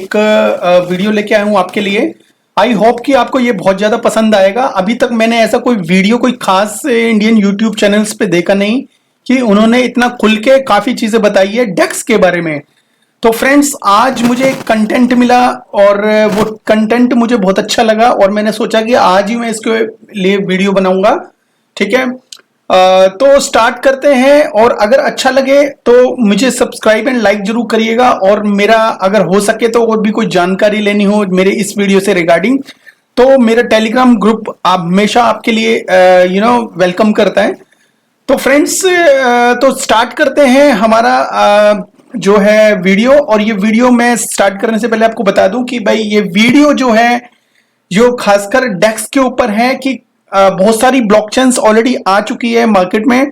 एक वीडियो लेके आया हूँ आपके लिए। आई होप कि आपको ये बहुत ज़्यादा पसंद आएगा। अभी तक मैंने ऐसा कोई वीडियो कोई खास इंडियन यूट्यूब चैनल्स पे देखा नहीं कि उन्होंने इतना खुल के काफ़ी चीज़ें बताई है डेक्स के बारे में। तो फ्रेंड्स, आज मुझे एक कंटेंट मिला और वो कंटेंट मुझे बहुत अच्छा लगा और मैंने सोचा कि आज ही मैं इसके लिए वीडियो बनाऊंगा। ठीक है, तो स्टार्ट करते हैं। और अगर अच्छा लगे तो मुझे सब्सक्राइब एंड लाइक जरूर करिएगा। और मेरा अगर हो सके तो और भी कोई जानकारी लेनी हो मेरे इस वीडियो से रिगार्डिंग, तो मेरा टेलीग्राम ग्रुप आप हमेशा आपके लिए वेलकम करता है। तो फ्रेंड्स, तो स्टार्ट करते हैं हमारा जो है वीडियो। और ये वीडियो मैं स्टार्ट करने से पहले आपको बता दूं कि भाई ये वीडियो जो है जो खासकर डेक्स के ऊपर है कि बहुत सारी ब्लॉकचेन्स ऑलरेडी आ चुकी है मार्केट में।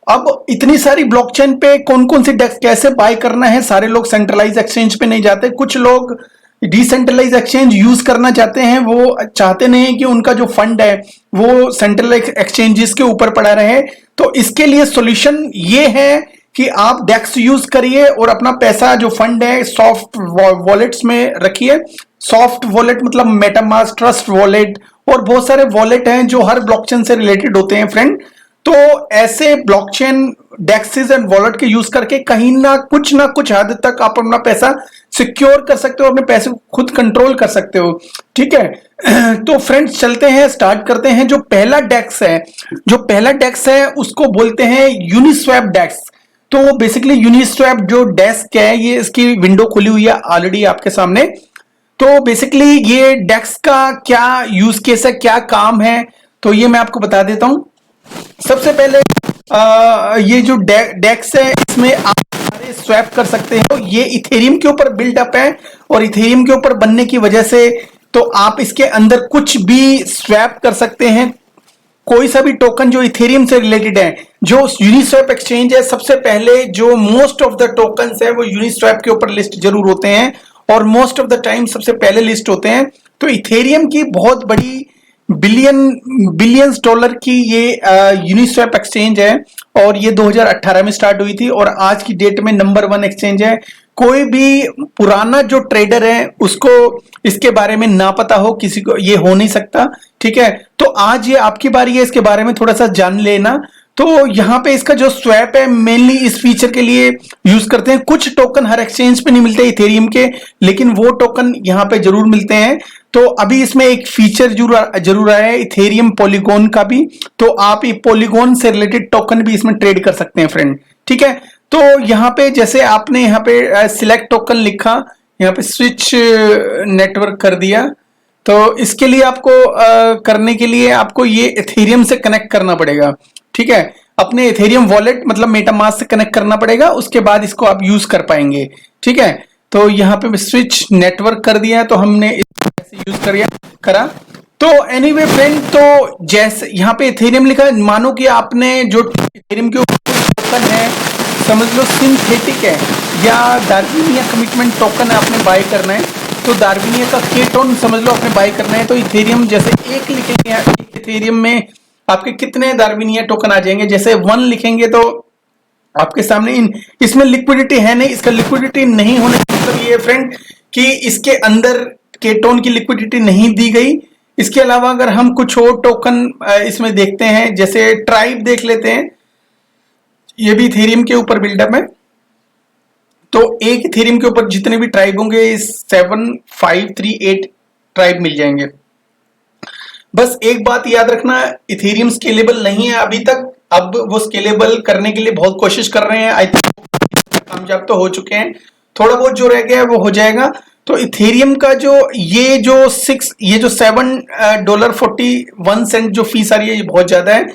अब इतनी सारी ब्लॉकचेन पे कौन कौन सी डेक्स कैसे बाय करना है, सारे लोग सेंट्रलाइज एक्सचेंज पे नहीं जाते, कुछ लोग डिसेंट्रलाइज एक्सचेंज यूज करना चाहते हैं। वो चाहते नहीं है कि उनका जो फंड है वो सेंट्रल एक्सचेंजेस के ऊपर पड़ा रहे। तो इसके लिए सॉल्यूशन ये है कि आप डेक्स यूज करिए और अपना पैसा जो फंड है सॉफ्ट वॉलेट्स में रखिए। सॉफ्ट वॉलेट मतलब मेटामास्क, ट्रस्ट वॉलेट और बहुत सारे वॉलेट हैं जो हर ब्लॉकचेन से रिलेटेड होते हैं फ्रेंड। तो ऐसे ब्लॉकचेन डेक्सेस एंड वॉलेट के यूज करके कहीं ना कुछ हद तक आप अपना पैसा सिक्योर कर सकते हो, अपने पैसे को खुद कंट्रोल कर सकते हो। ठीक है, तो फ्रेंड्स चलते हैं, स्टार्ट करते हैं। जो पहला डेक्स है उसको बोलते हैं यूनिस्वैप डेक्स। तो बेसिकली यूनिस्वैप जो डेस्क है, ये इसकी विंडो खुली हुई है ऑलरेडी आपके सामने। तो बेसिकली ये डेक्स का क्या यूज केस है, क्या काम है, तो ये मैं आपको बता देता हूं। सबसे पहले ये जो डेक्स है इसमें आप सारे स्वैप कर सकते हो। ये इथेरियम के ऊपर बिल्डअप है और इथेरियम के ऊपर बनने की वजह से तो आप इसके अंदर कुछ भी स्वैप कर सकते हैं। कोई सा भी टोकन जो इथेरियम से रिलेटेड है, जो यूनिस्वैप एक्सचेंज है, सबसे पहले जो मोस्ट ऑफ द टोकन्स है वो यूनिस्वैप के ऊपर लिस्ट जरूर होते हैं और मोस्ट ऑफ द टाइम सबसे पहले लिस्ट होते हैं। तो इथेरियम की बहुत बड़ी बिलियंस डॉलर की ये यूनिस्वैप एक्सचेंज है और ये 2018 में स्टार्ट हुई थी और आज की डेट में नंबर 1 एक्सचेंज है। कोई भी पुराना जो ट्रेडर है उसको इसके बारे में ना पता हो, किसी को ये हो नहीं सकता। ठीक है, तो आज ये आपकी बारी है इसके बारे में थोड़ा सा जान लेना। तो यहाँ पे इसका जो स्वैप है मेनली इस फीचर के लिए यूज करते हैं। कुछ टोकन हर एक्सचेंज पे नहीं मिलते इथेरियम के, लेकिन वो टोकन यहाँ पे जरूर मिलते हैं। तो अभी इसमें एक फीचर जरूर आया है इथेरियम पॉलीगॉन का भी, तो आप ये पॉलीगॉन से रिलेटेड टोकन भी इसमें ट्रेड कर सकते हैं फ्रेंड। ठीक है, तो यहाँ पे जैसे आपने यहाँ पे सिलेक्ट टोकन लिखा, यहाँ पे स्विच नेटवर्क कर दिया। तो इसके लिए आपको करने के लिए आपको ये इथेरियम से कनेक्ट करना पड़ेगा। ठीक है, अपने इथेरियम वॉलेट मतलब मेटामास्क से कनेक्ट करना पड़ेगा, उसके बाद इसको आप यूज कर पाएंगे। ठीक है, तो यहाँ पे स्विच नेटवर्क कर दिया, तो हमने ऐसे यूज करा। तो एनीवे फ्रेंड, तो जैसे यहाँ पे इथेरियम लिखा है, मानो कि आपने जो इथेरियम के ऊपर टोकन है समझ लो सिंथेटिक है या डार्विनिया कमिटमेंट टोकन है, आपने बाय करना है। तो डार्विनिया का केटोन समझ लो आपने बाय करना है। तो इथेरियम जैसे एक लिखेंगे, इथेरियम में आपके कितने डार्विनिया टोकन आ जाएंगे। जैसे 1 लिखेंगे तो आपके सामने इसमें लिक्विडिटी है नहीं। इसका लिक्विडिटी नहीं होने का मतलब ये फ्रेंड कि इसके अंदर केटोन की लिक्विडिटी नहीं दी गई। इसके अलावा अगर हम कुछ और टोकन इसमें देखते हैं, जैसे ट्राइब देख लेते हैं, ये भी इथेरियम के ऊपर बिल्डअप है। तो एक इथेरियम के ऊपर जितने भी ट्राइब होंगे 7538 ट्राइब मिल जाएंगे। बस एक बात याद रखना, इथेरियम स्केलेबल नहीं है अभी तक। अब वो स्केलेबल करने के लिए बहुत कोशिश कर रहे हैं। आई थिंक कामयाब तो हो चुके हैं, थोड़ा बहुत जो रह गया है वो हो जाएगा। तो इथेरियम का जो $7.41 जो फीस आ रही है ये बहुत ज्यादा है,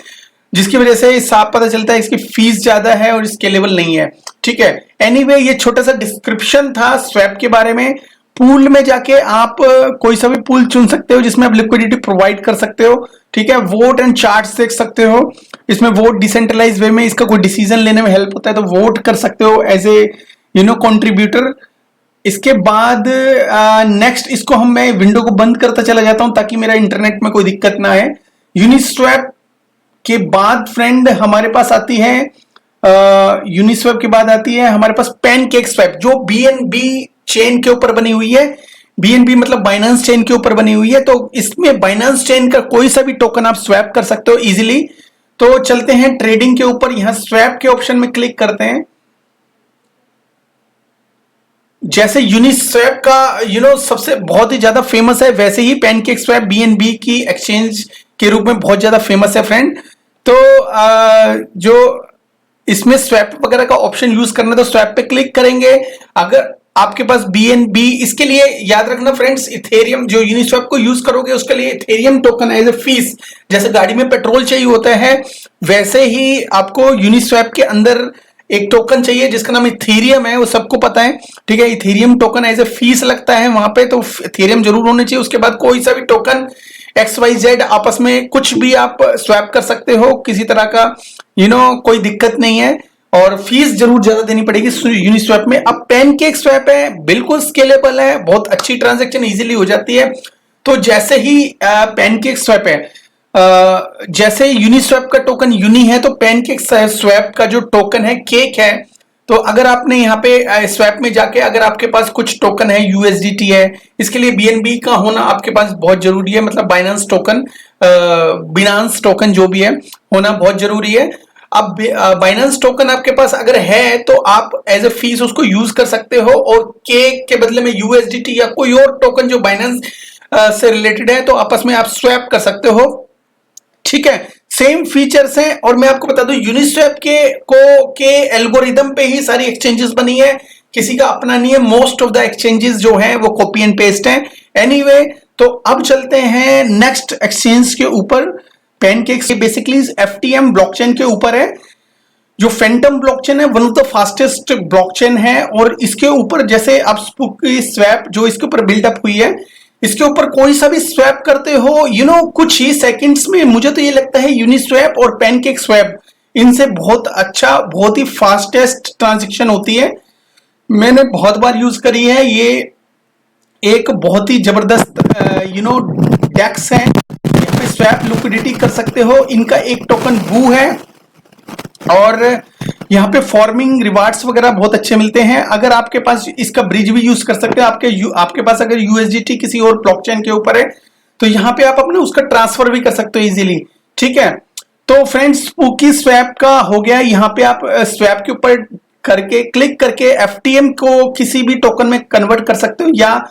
जिसकी वजह से साफ पता चलता है इसकी फीस ज्यादा है और स्केलेबल नहीं है। ठीक है, एनीवे ये छोटा सा डिस्क्रिप्शन था स्वैप के बारे में। पूल में जाके आप कोई सा भी पूल चुन सकते हो जिसमें आप लिक्विडिटी प्रोवाइड कर सकते हो। ठीक है, वोट एंड चार्ट्स देख सकते हो। इसमें वोट डिसेंट्रलाइज वे में इसका कोई डिसीजन लेने में हेल्प होता है, तो वोट कर सकते हो एज ए कंट्रीब्यूटर। इसके बाद नेक्स्ट इसको मैं विंडो को बंद करता चला जाता हूं ताकि मेरा इंटरनेट में कोई दिक्कत ना आए। यूनिस्वैप के बाद फ्रेंड हमारे पास आती है यूनिस्वैप के बाद आती है हमारे पास पैनकेक स्वैप, जो BNB चेन के ऊपर बनी हुई है, बीएनबी मतलब बाइनेंस चेन के ऊपर बनी हुई है। तो इसमें बाइनेंस चेन का कोई सा भी टोकन आप स्वैप कर सकते हो इजीली। तो चलते हैं ट्रेडिंग के ऊपर, यहां स्वैप के ऑप्शन में क्लिक करते हैं। जैसे यूनिस्वैप का सबसे बहुत ही ज्यादा फेमस है, वैसे ही पैनकेक स्वैप बीएनबी की एक्सचेंज के रूप में बहुत ज्यादा फेमस है फ्रेंड। तो जो इसमें स्वैप वगैरह का ऑप्शन यूज करना है तो स्वैप पे क्लिक करेंगे। अगर आपके पास बीएनबी, इसके लिए याद रखना फ्रेंड्स, इथेरियम जो यूनिस्वैप को यूज करोगे उसके लिए Ethereum token as a fees, जैसे गाड़ी में पेट्रोल चाहिए होता है वैसे ही आपको यूनिस्वैप के अंदर एक टोकन चाहिए जिसका नाम इथेरियम है, वो सबको पता है, ठीक है। Ethereum token as a fees लगता है वहां पे, तो इथेरियम जरूर होने चाहिए। उसके बाद कोई सा भी टोकन XYZ आपस में कुछ भी आप स्वैप कर सकते हो, किसी तरह का कोई दिक्कत नहीं है, और फीस जरूर ज्यादा देनी पड़ेगी यूनिस्वैप में। अब पैनकेक स्वैप है, बिल्कुल स्केलेबल है, बहुत अच्छी ट्रांजैक्शन इजीली हो जाती है। तो जैसे ही पैनकेक स्वैप है, जैसे यूनिस्वैप का टोकन यूनी है, तो पैनकेक स्वैप का जो टोकन है केक है। तो अगर आपने यहाँ पे स्वैप में जाके अगर आपके पास कुछ टोकन है, USDT है, इसके लिए BNB का होना आपके पास बहुत जरूरी है, मतलब बाइनेंस टोकन जो भी है होना बहुत जरूरी है। अब बाइनेंस टोकन आपके पास अगर है तो आप एज ए फीस उसको यूज कर सकते हो, और केक के बदले में USDT या कोई और टोकन जो बाइनेंस से रिलेटेड है तो आपस में आप स्वैप कर सकते हो, ठीक है। सेम फीचर्स हैं। और मैं आपको बता दूं यूनिस्वैप के एल्गोरिदम पे ही सारी एक्सचेंजेस बनी है, किसी का अपना नहीं है। मोस्ट ऑफ द एक्सचेंजेस जो हैं वो कॉपी एंड पेस्ट हैं। एनीवे, तो अब चलते हैं नेक्स्ट एक्सचेंज के ऊपर। पैनकेक बेसिकली FTM ब्लॉकचेन के ऊपर है। जो फैंटम ब्लॉकचेन है one of the fastest blockchain है, और इसके ऊपर जैसे आप स्वैप जो इसके ऊपर बिल्डअप हुई है, इसके ऊपर कोई सा भी स्वैप करते हो कुछ ही सेकंड्स में, मुझे तो ये लगता है यूनिस्वैप और पैनकेक स्वैप इनसे बहुत अच्छा, बहुत ही फास्टेस्ट ट्रांजैक्शन होती है। मैंने बहुत बार यूज करी है, ये एक बहुत ही जबरदस्त डेक्स है, यहाँ पे स्वैप लिक्विडिटी कर सकते हो। इनका एक टोकन बू है, और यहाँ पे फॉर्मिंग रिवार्ड्स वगैरह बहुत अच्छे मिलते हैं। अगर आपके पास इसका ब्रिज भी यूज कर सकते हो, आपके पास अगर USDT किसी और ब्लॉकचेन के ऊपर है तो यहाँ पे आप अपने उसका ट्रांसफर भी कर सकते हो इजीली, ठीक है। तो फ्रेंड्स, स्पूकी स्वैप का हो गया। यहाँ पे आप स्वैप के ऊपर करके क्लिक करके FTM को किसी भी टोकन में कन्वर्ट कर सकते हो, या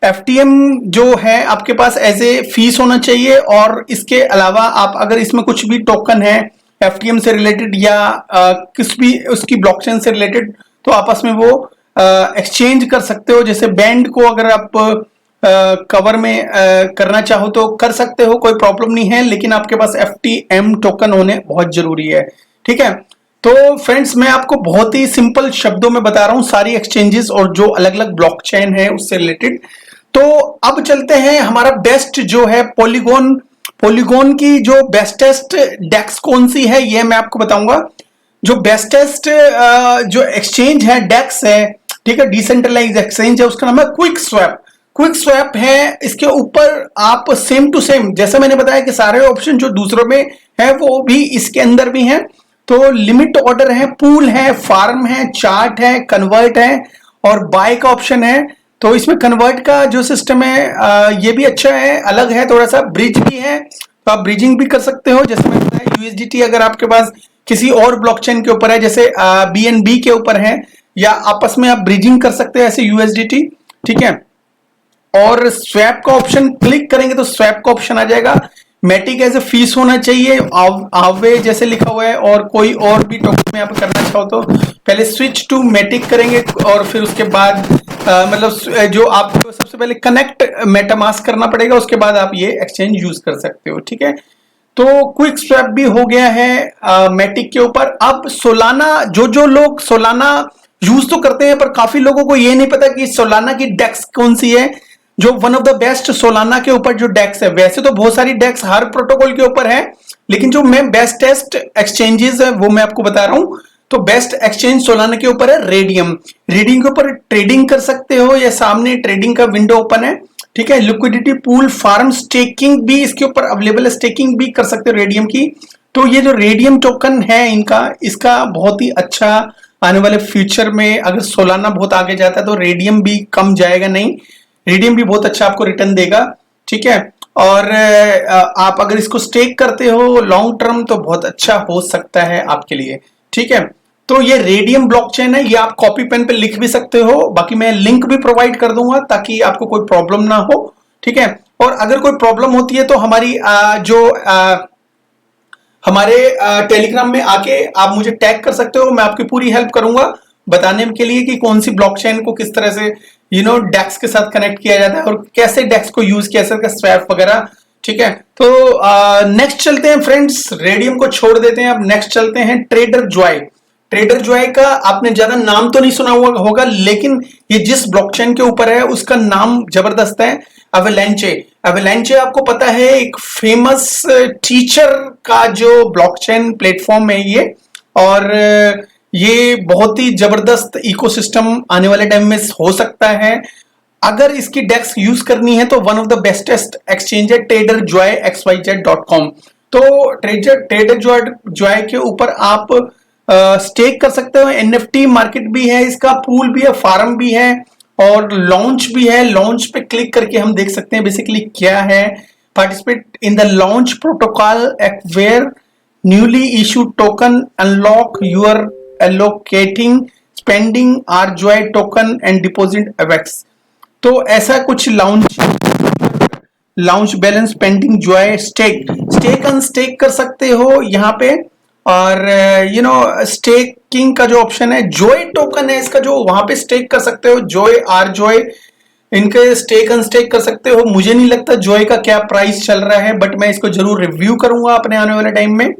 FTM जो है आपके पास एज ए फीस होना चाहिए। और इसके अलावा आप अगर इसमें कुछ भी टोकन है FTM से रिलेटेड या किस भी उसकी ब्लॉकचेन से रिलेटेड, तो आपस में वो एक्सचेंज कर सकते हो। जैसे बैंड को अगर आप कवर में करना चाहो तो कर सकते हो, कोई प्रॉब्लम नहीं है, लेकिन आपके पास FTM टोकन होने बहुत जरूरी है, ठीक है। तो फ्रेंड्स, मैं आपको बहुत ही सिंपल शब्दों में बता रहा हूं सारी एक्सचेंजेस और जो अलग अलग ब्लॉकचेन है उससे रिलेटेड। तो अब चलते हैं, हमारा बेस्ट जो है पॉलीगॉन की जो बेस्टेस्ट डेक्स कौन सी है ये मैं आपको बताऊंगा। जो बेस्टेस्ट जो एक्सचेंज है, डेक्स है, ठीक है, डिसेंट्रलाइज एक्सचेंज है, उसका नाम है क्विक स्वैप है। इसके ऊपर आप सेम टू सेम, जैसे मैंने बताया कि सारे ऑप्शन जो दूसरों में है वो भी इसके अंदर भी हैं। तो लिमिट ऑर्डर है, पूल है, फार्म है, चार्ट है, कन्वर्ट है, और बाय का ऑप्शन है। तो इसमें कन्वर्ट का जो सिस्टम है ये भी अच्छा है, अलग है थोड़ा सा। ब्रिज भी है, तो आप ब्रिजिंग भी कर सकते हो। जैसे मैंने बताया USDT अगर आपके पास किसी और ब्लॉकचेन के ऊपर है, जैसे BNB के ऊपर है, या आपस में आप ब्रिजिंग कर सकते हैं ऐसे USDT, ठीक है। और स्वैप का ऑप्शन क्लिक करेंगे तो स्वैप का ऑप्शन आ जाएगा। मैटिक एज ए फीस होना चाहिए, आवे जैसे लिखा हुआ है, और कोई और भी टोकन में आप करना चाहो तो पहले स्विच टू मैटिक करेंगे, और फिर उसके बाद मतलब जो आपको सबसे पहले कनेक्ट मेटामास्क करना पड़ेगा, उसके बाद आप ये एक्सचेंज यूज कर सकते हो, ठीक है। तो क्विक स्वैप भी हो गया है मैटिक के ऊपर। अब सोलाना, जो लोग सोलाना यूज तो करते हैं, पर काफी लोगों को ये नहीं पता कि सोलाना की डेक्स कौन सी है, जो one of the best Solana के ऊपर जो डेक्स है। वैसे तो बहुत सारी डेक्स हर प्रोटोकॉल के ऊपर है, लेकिन जो मैं बेस्टेस्ट एक्सचेंजेस है वो मैं आपको बता रहा हूं। तो बेस्ट एक्सचेंज सोलाना के ऊपर है रेडियम के ऊपर ट्रेडिंग कर सकते हो, या सामने ट्रेडिंग का विंडो ओपन है, ठीक है। लिक्विडिटी पूल, फार्म, स्टेकिंग भी इसके ऊपर अवेलेबल है, स्टेकिंग भी कर सकते हो रेडियम की। तो ये जो रेडियम टोकन है इसका बहुत ही अच्छा आने वाले फ्यूचर में अगर सोलाना बहुत आगे जाता है तो रेडियम भी कम जाएगा नहीं, रेडियम भी बहुत अच्छा आपको रिटर्न देगा, ठीक है। और आप अगर इसको स्टेक करते हो लॉन्ग टर्म तो बहुत अच्छा हो सकता है आपके लिए, ठीक है। तो ये रेडियम ब्लॉकचेन है, ये आप कॉपी पेन पे लिख भी सकते हो, बाकी मैं लिंक भी प्रोवाइड कर दूंगा ताकि आपको कोई प्रॉब्लम ना हो, ठीक है। और अगर कोई प्रॉब्लम होती है तो हमारे टेलीग्राम में आके आप मुझे टैग कर सकते हो, मैं आपकी पूरी हेल्प करूंगा बताने के लिए कि कौन सी ब्लॉकचेन को किस तरह से डेक्स के साथ कनेक्ट किया जाता है और कैसे डेक्स को यूज किया जाता है, स्वैप वगैरह, ठीक है। तो नेक्स्ट चलते हैं फ्रेंड्स, रेडियम को छोड़ देते हैं, अब नेक्स्ट चलते हैं ट्रेडर जॉय। ट्रेडर जॉय का आपने ज्यादा नाम तो नहीं सुना हुआ होगा, लेकिन ये जिस ब्लॉकचेन के ऊपर है उसका नाम जबरदस्त है, अवेलांचे। अवेलांचे आपको पता है एक फेमस टीचर का जो ब्लॉकचेन प्लेटफॉर्म है ये, और ये बहुत ही जबरदस्त इकोसिस्टम आने वाले टाइम में हो सकता है। अगर इसकी डेक्स यूज करनी है तो one of the bestest exchange है ट्रेडर जॉय xyz.com। तो ट्रेडर जॉय के ऊपर आप स्टेक कर सकते हो, एनएफटी मार्केट भी है, इसका पूल भी है, फार्म भी है और लॉन्च भी है। लॉन्च पे क्लिक करके हम देख सकते हैं बेसिकली क्या है, participate in the launch protocol where newly issued token unlock your allocating spending आरजॉय टोकन एंड डिपॉजिट अवेक्स। तो ऐसा कुछ launch balance pending joy stake unstake कर सकते हो यहाँ पे। और स्टेकिंग का जो ऑप्शन है, जॉय टोकन है इसका जो वहां पे स्टेक कर सकते हो, जॉय आर जॉय इनके स्टेक अनस्टेक कर सकते हो। मुझे नहीं लगता जॉय का क्या प्राइस चल रहा है, बट मैं इसको जरूर रिव्यू करूंगा अपने आने वाले टाइम में।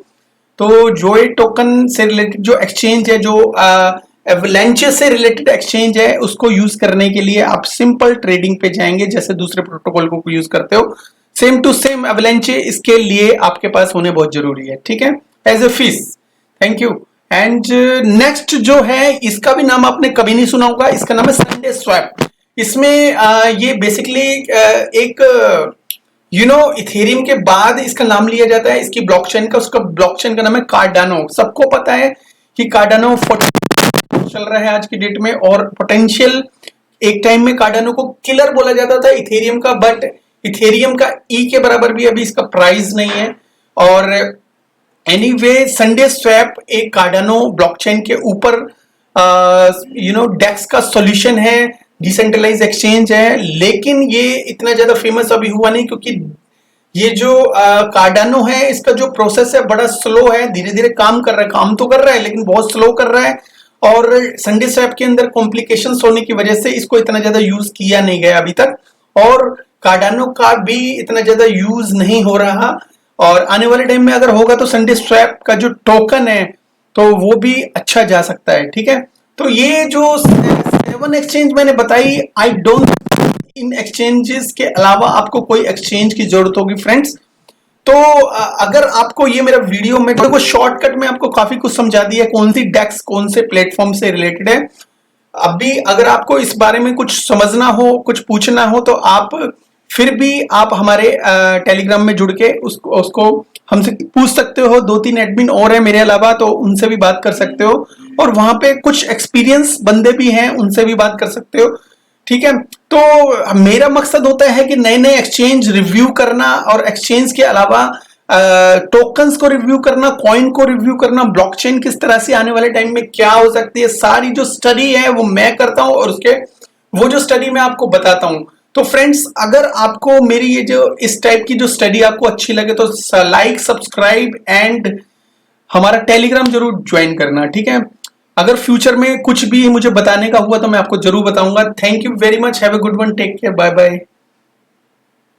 तो जॉय टोकन से रिलेटेड जो एक्सचेंज है, जो एवलांचे से रिलेटेड एक्सचेंज है, उसको यूज करने के लिए आप सिंपल ट्रेडिंग पे जाएंगे जैसे दूसरे प्रोटोकॉल को यूज करते हो, सेम टू सेम एवलांचे इसके लिए आपके पास होने बहुत जरूरी है, ठीक है, as a fees. Thank you. And next जो है, इसका भी नाम आपने कभी नहीं सुना होगा, इसका नाम है संडे स्वैप। इसमें ये बेसिकली एक इथेरियम के बाद इसका नाम लिया जाता है इसकी ब्लॉकचेन का, उसका ब्लॉकचेन का नाम है कार्डानो। सबको पता है कि कार्डानो चल रहा है आज की डेट में, और पोटेंशियल एक टाइम में कार्डानो को किलर बोला जाता था इथेरियम का, बट इथेरियम का के बराबर भी अभी इसका प्राइस नहीं है। और एनीवे संडे स्वैप एक कार्डानो ब्लॉकचेन के ऊपर डेक्स का सॉल्यूशन है, डिसेंट्रलाइज एक्सचेंज है, लेकिन ये इतना ज्यादा फेमस अभी हुआ नहीं क्योंकि ये जो कार्डानो है इसका जो प्रोसेस है बड़ा स्लो है, धीरे धीरे काम कर रहा है, काम तो कर रहा है लेकिन बहुत स्लो कर रहा है। और संडे स्वैप के अंदर कॉम्प्लिकेशंस होने की वजह से इसको इतना ज्यादा यूज किया नहीं गया अभी तक, और कार्डानो का भी इतना ज्यादा यूज नहीं हो रहा। और आने वाले टाइम में अगर होगा तो संडे स्वैप का जो टोकन है तो वो भी अच्छा जा सकता है, ठीक है। तो ये जो 7 एक्सचेंज मैंने बताई, आई डोंट इन एक्सचेंजेस के अलावा आपको कोई एक्सचेंज की जरूरत होगी फ्रेंड्स। तो अगर आपको ये मेरा वीडियो में देखो शॉर्टकट में आपको काफी कुछ समझा दिया, कौन सी डेक्स कौन से प्लेटफॉर्म से रिलेटेड है। अभी अगर आपको इस बारे में कुछ समझना हो, कुछ पूछना हो, तो आप फिर भी आप हमारे टेलीग्राम में जुड़ के उसको हमसे पूछ सकते हो। 2-3 एडमिन और है मेरे अलावा, तो उनसे भी बात कर सकते हो, और वहां पे कुछ एक्सपीरियंस बंदे भी हैं, उनसे भी बात कर सकते हो, ठीक है। तो मेरा मकसद होता है कि नए नए एक्सचेंज रिव्यू करना, और एक्सचेंज के अलावा टोकन्स को रिव्यू करना, कॉइन को रिव्यू करना, ब्लॉकचेन किस तरह से आने वाले टाइम में क्या हो सकती है, सारी जो स्टडी है वो मैं करता हूं, और वो जो स्टडी मैं आपको बताता हूं। तो फ्रेंड्स, अगर आपको मेरी ये जो इस टाइप की जो स्टडी आपको अच्छी लगे तो लाइक, सब्सक्राइब एंड हमारा टेलीग्राम जरूर ज्वाइन करना, ठीक है। अगर फ्यूचर में कुछ भी मुझे बताने का हुआ तो मैं आपको जरूर बताऊंगा। Thank you very much, have a good one, take care, bye bye.